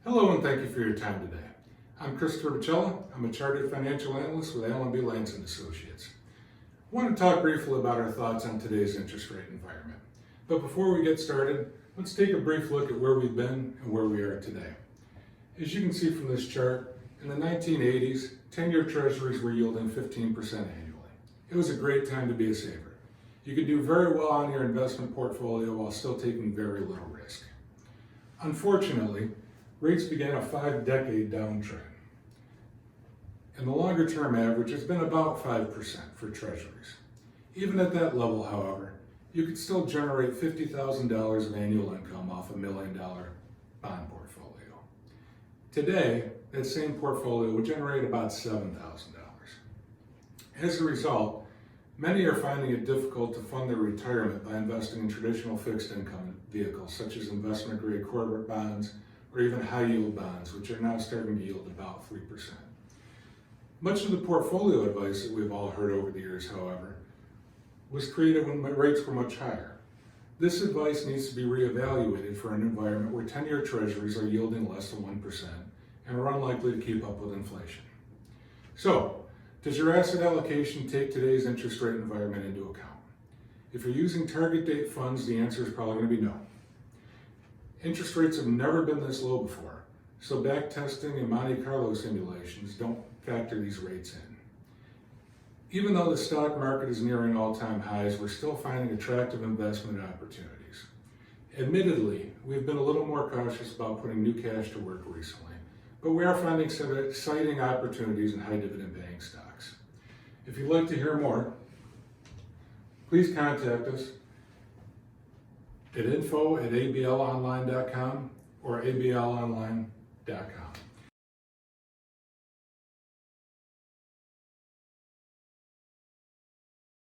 Hello and thank you for your time today. I'm Christopher Bicella. I'm a chartered financial analyst with Lancz Associates. I want to talk briefly about our thoughts on today's interest rate environment. But before we get started, let's take a brief look at where we've been and where we are today. As you can see from this chart, in the 1980s, 10-year treasuries were yielding 15% annually. It was a great time to be a saver. You could do very well on your investment portfolio while still taking very little risk. Unfortunately, rates began a 5-decade downtrend, and the longer-term average has been about 5% for treasuries. Even at that level, however, you could still generate $50,000 of annual income off a $1 million bond portfolio. Today, that same portfolio would generate about $7,000. As a result, many are finding it difficult to fund their retirement by investing in traditional fixed income vehicles such as investment-grade corporate bonds or even high-yield bonds, which are now starting to yield about 3%. Much of the portfolio advice that we've all heard over the years, however, was created when rates were much higher. This advice needs to be reevaluated for an environment where 10-year treasuries are yielding less than 1% and are unlikely to keep up with inflation. So, does your asset allocation take today's interest rate environment into account? If you're using target date funds, the answer is probably going to be no. Interest rates have never been this low before, so back testing and Monte Carlo simulations don't factor these rates in. Even though the stock market is nearing all-time highs, we're still finding attractive investment opportunities. Admittedly, we've been a little more cautious about putting new cash to work recently, but we are finding some exciting opportunities in high dividend paying stocks. If you'd like to hear more, please contact us at info@ablonline.com or ablonline.com.